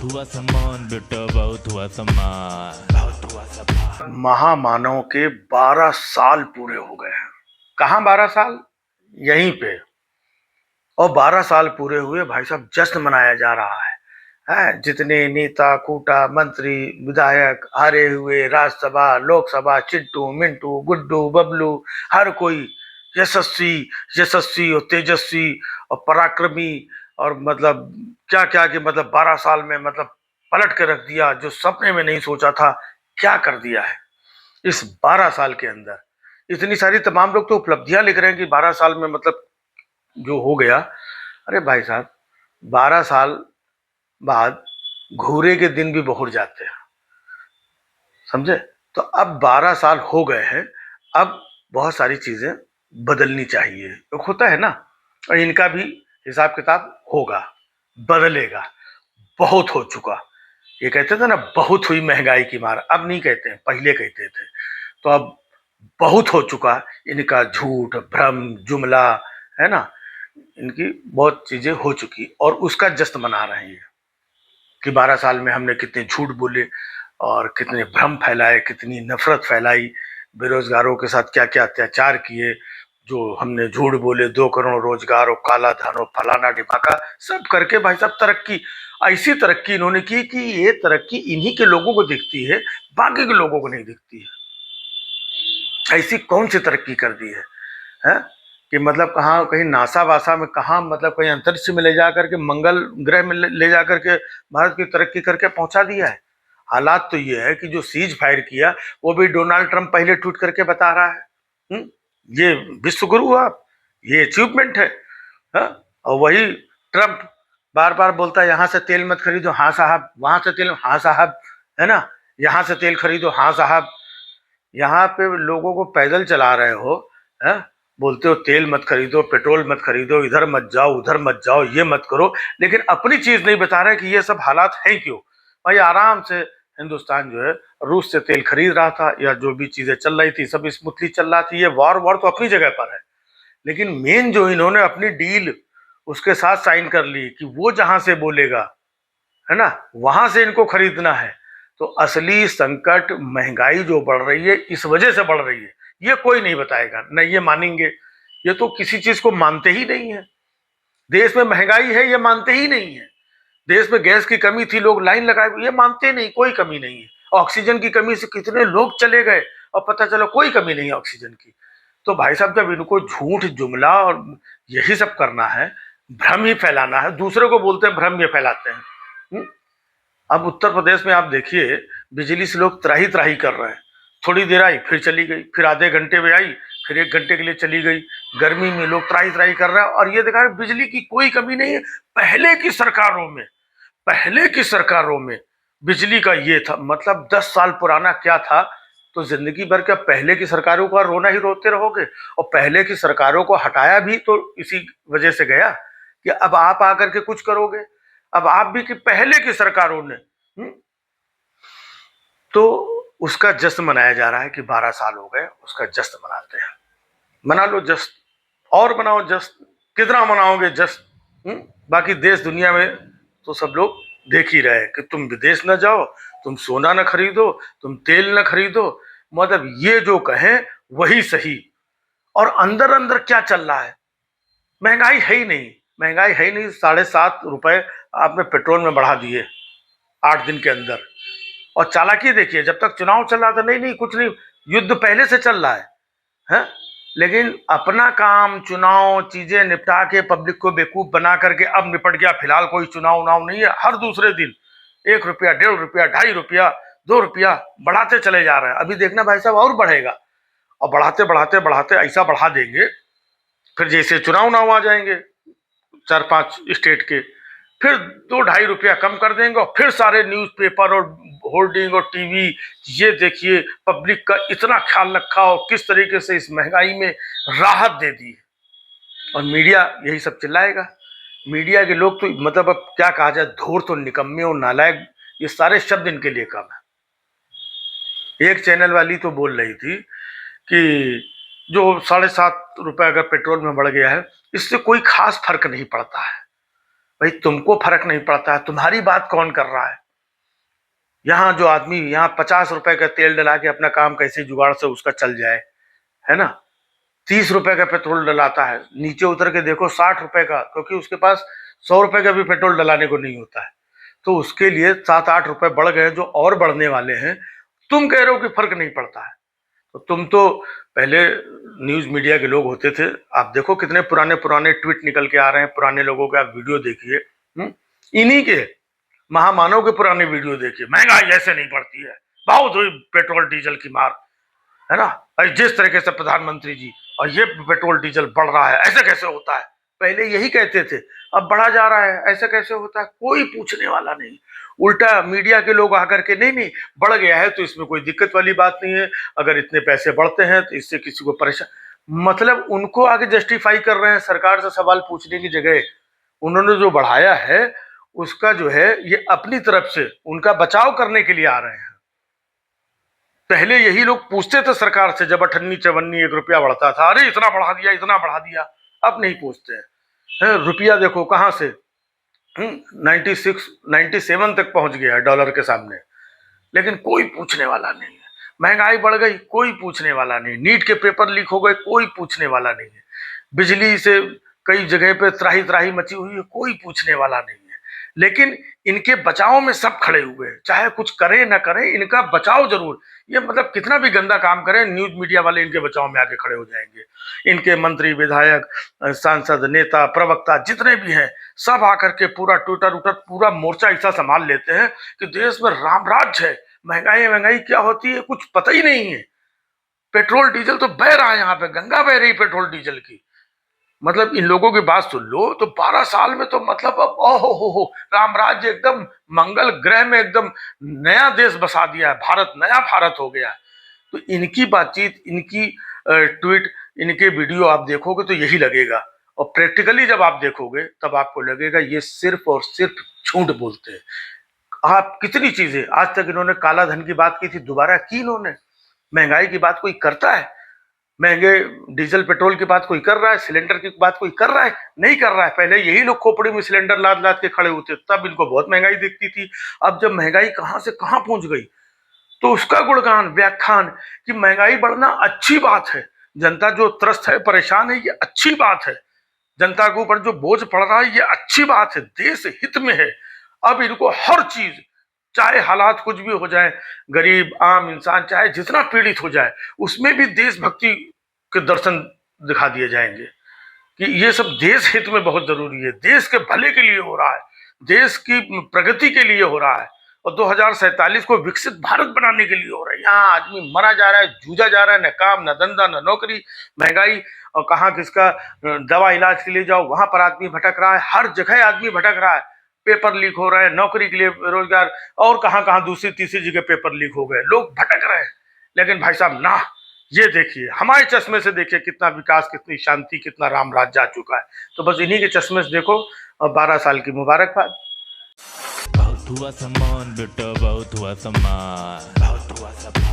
हुआ सामान बेटा, बहुत हुआ सामान, बहुत हुआ सामान। महामानव के 12 साल पूरे हो गए हैं। कहाँ 12 साल? यहीं पे। और 12 साल पूरे हुए भाई साहब, जश्न मनाया जा रहा है। जितने नेता, कूटा, मंत्री, विधायक हारे हुए, राज्यसभा, लोकसभा, चिट्टू, मिंटू, गुड्डू, बबलू, हर कोई यशस्वी, यशस्वी और तेजस्वी और पराक्रमी, और मतलब क्या क्या कि मतलब 12 साल में मतलब पलट के रख दिया। जो सपने में नहीं सोचा था, क्या कर दिया है इस 12 साल के अंदर। इतनी सारी तमाम लोग तो उपलब्धियां लिख रहे हैं कि 12 साल में मतलब जो हो गया। अरे भाई साहब, 12 साल बाद घूरे के दिन भी बहुत जाते हैं, समझे? तो अब 12 साल हो गए हैं, अब बहुत सारी चीजें बदलनी चाहिए। तो होता है ना, और इनका भी हिसाब किताब होगा, बदलेगा। बहुत हो चुका। ये कहते थे ना, बहुत हुई महंगाई की मार। अब नहीं कहते हैं, पहले कहते थे। तो अब बहुत हो चुका इनका झूठ, भ्रम, जुमला, है ना। इनकी बहुत चीजें हो चुकी और उसका जश्न मना रहे हैं कि 12 साल में हमने कितने झूठ बोले और कितने भ्रम फैलाए, कितनी नफरत फैलाई, बेरोजगारों के साथ क्या क्या अत्याचार किए। जो हमने झूठ बोले, 2 करोड़ रोजगार और काला धन और फलाना ढिमाका सब करके भाई साहब तरक्की, ऐसी तरक्की इन्होंने की कि ये तरक्की इन्हीं के लोगों को दिखती है, बाकी के लोगों को नहीं दिखती है। ऐसी कौन सी तरक्की कर दी है? कि मतलब कहाँ, कहीं नासा वासा में, कहाँ मतलब कहीं अंतरिक्ष में ले जा करके, मंगल ग्रह में ले जा करके भारत की तरक्की करके पहुंचा दिया है। हालात तो ये है कि जो सीज फायर किया वो भी डोनाल्ड ट्रंप पहले ट्वीट करके बता रहा है। ये विश्व गुरु आप, ये अचीवमेंट है। हा? और वही ट्रंप बार बार बोलता है यहाँ से तेल मत खरीदो, हाँ साहब, वहां से तेल, हाँ साहब, है ना, यहाँ से तेल खरीदो, हाँ साहब। यहाँ पे लोगों को पैदल चला रहे हो, है? बोलते हो तेल मत खरीदो, पेट्रोल मत खरीदो, इधर मत जाओ, उधर मत जाओ, ये मत करो, लेकिन अपनी चीज नहीं बता रहे कि ये सब हालात हैं क्यों। भाई आराम से हिंदुस्तान जो है रूस से तेल खरीद रहा था, या जो भी चीजें चल रही थी सब स्मूथली चल रहा थी। ये वॉर वॉर तो अपनी जगह पर है, लेकिन मेन जो इन्होंने अपनी डील उसके साथ साइन कर ली कि वो जहां से बोलेगा, है ना, वहां से इनको खरीदना है। तो असली संकट महंगाई जो बढ़ रही है इस वजह से बढ़ रही है, ये कोई नहीं बताएगा, न ये मानेंगे। ये तो किसी चीज को मानते ही नहीं है। देश में महंगाई है ये मानते ही नहीं है। देश में गैस की कमी थी, लोग लाइन लगाए, ये मानते नहीं, कोई कमी नहीं है। ऑक्सीजन की कमी से कितने लोग चले गए और पता चला कोई कमी नहीं है ऑक्सीजन की। तो भाई साहब, जब इनको झूठ, जुमला और यही सब करना है, भ्रम ही फैलाना है, दूसरे को बोलते हैं भ्रम ये फैलाते हैं। अब उत्तर प्रदेश में आप देखिए, बिजली से लोग त्राही त्राही कर रहे हैं। थोड़ी देर आई फिर चली गई, फिर आधे घंटे में आई, फिर 1 घंटे के लिए चली गई। गर्मी में लोग त्राही त्राही कर रहे हैं और ये देखा बिजली की कोई कमी नहीं है। पहले की सरकारों में, पहले की सरकारों में बिजली का ये था, मतलब 10 साल पुराना क्या था। तो जिंदगी भर क्या पहले की सरकारों का रोना ही रोते रहोगे? और पहले की सरकारों को हटाया भी तो इसी वजह से गया कि अब आप आकर के कुछ करोगे। अब आप भी कि पहले की सरकारों ने, तो उसका जश्न मनाया जा रहा है कि 12 साल हो गए, उसका जश्न मनाते हैं। मना लो जश्न, और मनाओ जश्न, कितना मनाओगे जश्न? बाकी देश दुनिया में तो सब लोग देख ही रहे कि तुम विदेश न जाओ, तुम सोना न खरीदो, तुम तेल न खरीदो, मतलब ये जो कहें वही सही। और अंदर अंदर क्या चल रहा है? महंगाई है ही नहीं, महंगाई है ही नहीं। 7.5 रुपए आपने पेट्रोल में बढ़ा दिए 8 दिन के अंदर। और चालाकी देखिए, जब तक चुनाव चल रहा था नहीं नहीं कुछ नहीं, युद्ध पहले से चल रहा है? लेकिन अपना काम, चुनाव, चीजें निपटा के पब्लिक को बेवकूफ बना करके अब निपट गया। फिलहाल कोई चुनाव उनाव नहीं है, हर दूसरे दिन 1 रुपया, 1.5 रुपया, 2.5 रुपया, 2 रुपया बढ़ाते चले जा रहे हैं। अभी देखना भाई साहब और बढ़ेगा, और बढ़ाते बढ़ाते बढ़ाते ऐसा बढ़ा देंगे, फिर जैसे चुनाव उनाव आ जाएंगे 4-5 स्टेट के, फिर 2-2.5 रुपया कम कर देंगे और फिर सारे न्यूज़पेपर और होर्डिंग और टीवी, ये देखिए पब्लिक का इतना ख्याल रखा और किस तरीके से इस महंगाई में राहत दे दी। और मीडिया यही सब चिल्लाएगा। मीडिया के लोग तो मतलब अब क्या कहा जाए, धूर्त और निकम्मे और नालायक, ये सारे शब्द इनके लिए कम है। एक चैनल वाली तो बोल रही थी कि जो 7.5 रुपए अगर पेट्रोल में बढ़ गया है, इससे कोई खास फर्क नहीं पड़ता है। भाई तुमको फर्क नहीं पड़ता है, तुम्हारी बात कौन कर रहा है? यहाँ जो आदमी यहाँ 50 रुपए का तेल डला के अपना काम कैसे जुगाड़ से उसका चल जाए, है ना, 30 रुपए का पेट्रोल डलाता है, नीचे उतर के देखो 60 रुपए का, क्योंकि उसके पास 100 रुपए का भी पेट्रोल डलाने को नहीं होता है, तो उसके लिए 7-8 रुपए बढ़ गए जो और बढ़ने वाले हैं। तुम कह रहे हो कि फर्क नहीं पड़ता है, तो तुम तो पहले न्यूज मीडिया के लोग होते थे, आप देखो कितने पुराने पुराने ट्वीट निकल के आ रहे हैं, पुराने लोगों के आप वीडियो देखिए, इन्हीं के महामानव के पुराने वीडियो देखिए, महंगाई ऐसे नहीं बढ़ती है, बहुत हुई पेट्रोल डीजल की मार, है ना, और जिस तरीके से प्रधानमंत्री जी और ये पेट्रोल डीजल बढ़ रहा है, ऐसे कैसे होता है, पहले यही कहते थे, अब बढ़ा जा रहा है, ऐसे कैसे होता है, कोई पूछने वाला नहीं। उल्टा मीडिया के लोग आकर के नहीं नहीं बढ़ गया है तो इसमें कोई दिक्कत वाली बात नहीं है, अगर इतने पैसे बढ़ते हैं तो इससे किसी को परेशान, मतलब उनको आगे जस्टिफाई कर रहे हैं। सरकार से सवाल पूछने की जगह उन्होंने जो बढ़ाया है उसका जो है ये अपनी तरफ से उनका बचाव करने के लिए आ रहे हैं। पहले यही लोग पूछते थे सरकार से, जब 98-54 1 रुपया बढ़ता था, अरे इतना बढ़ा दिया, इतना बढ़ा दिया, अब नहीं पूछते हैं। रुपया देखो कहां से 96 97 तक पहुंच गया है डॉलर के सामने, लेकिन कोई पूछने वाला नहीं है। महंगाई बढ़ गई, कोई पूछने वाला नहीं। नीट के पेपर लीक हो गए, कोई पूछने वाला नहीं है। बिजली से कई जगह पे त्राही त्राही मची हुई है, कोई पूछने वाला नहीं है। लेकिन इनके बचाव में सब खड़े हुए हैं, चाहे कुछ करें ना करें, इनका बचाव जरूर। ये मतलब कितना भी गंदा काम करें, न्यूज मीडिया वाले इनके बचाव में आगे खड़े हो जाएंगे। इनके मंत्री, विधायक, सांसद, नेता, प्रवक्ता जितने भी हैं, सब आकर के पूरा ट्विटर उटर पूरा मोर्चा ऐसा संभाल लेते हैं कि देश में राम राज्य है, महंगाई महंगाई क्या होती है कुछ पता ही नहीं है। पेट्रोल डीजल तो बह रहा है, यहाँ पे गंगा बह रही पेट्रोल डीजल की। मतलब इन लोगों की बात सुन लो तो 12 साल में तो मतलब अब ओहो राम राज्य एकदम मंगल ग्रह में एकदम नया देश बसा दिया है, भारत नया भारत हो गया है। तो इनकी बातचीत, इनकी ट्वीट, इनके वीडियो आप देखोगे तो यही लगेगा, और प्रैक्टिकली जब आप देखोगे तब आपको लगेगा ये सिर्फ और सिर्फ झूठ बोलते हैं। आप कितनी चीजें आज तक इन्होंने काला धन की बात की थी, दोबारा की इन्होंने। महंगाई की बात कोई करता है? महंगे डीजल पेट्रोल की बात कोई कर रहा है? सिलेंडर की बात कोई कर रहा है? नहीं कर रहा है। पहले यही लोग खोपड़ी में सिलेंडर लाद लाद के खड़े होते, तब इनको बहुत महंगाई दिखती थी। अब जब महंगाई कहां से कहां पहुंच गई तो उसका गुणगान, व्याख्यान कि महंगाई बढ़ना अच्छी बात है, जनता जो त्रस्त है, परेशान है, ये अच्छी बात है, जनता के ऊपर जो बोझ पड़ रहा है ये अच्छी बात है, देश हित में है। अब इनको हर चीज, चाहे हालात कुछ भी हो जाए, गरीब आम इंसान चाहे जितना पीड़ित हो जाए, उसमें भी देशभक्ति के दर्शन दिखा दिए जाएंगे कि ये सब देश हित में बहुत जरूरी है, देश के भले के लिए हो रहा है, देश की प्रगति के लिए हो रहा है, और 2047 को विकसित भारत बनाने के लिए हो रहा है। यहाँ आदमी मरा जा रहा है, जूझा जा रहा है, न काम, न धंधा, न नौकरी, महंगाई, और कहाँ किसका दवा इलाज के लिए जाओ वहां पर आदमी भटक रहा है, हर जगह आदमी भटक रहा है, पेपर लीक हो रहा है, नौकरी के लिए रोजगार, और कहाँ कहाँ दूसरी तीसरी जगह पेपर लीक हो गए, लोग भटक रहे हैं। लेकिन भाई साहब ना, ये देखिए हमारे चश्मे से देखिए कितना विकास, कितनी शांति, कितना राम राज्य आ चुका है। तो बस इन्हीं के चश्मे से देखो, और 12 साल की मुबारकबाद। बहुत हुआ सम्मान बेटा, बहुत हुआ सम्मान, बहुत हुआ सम्मान।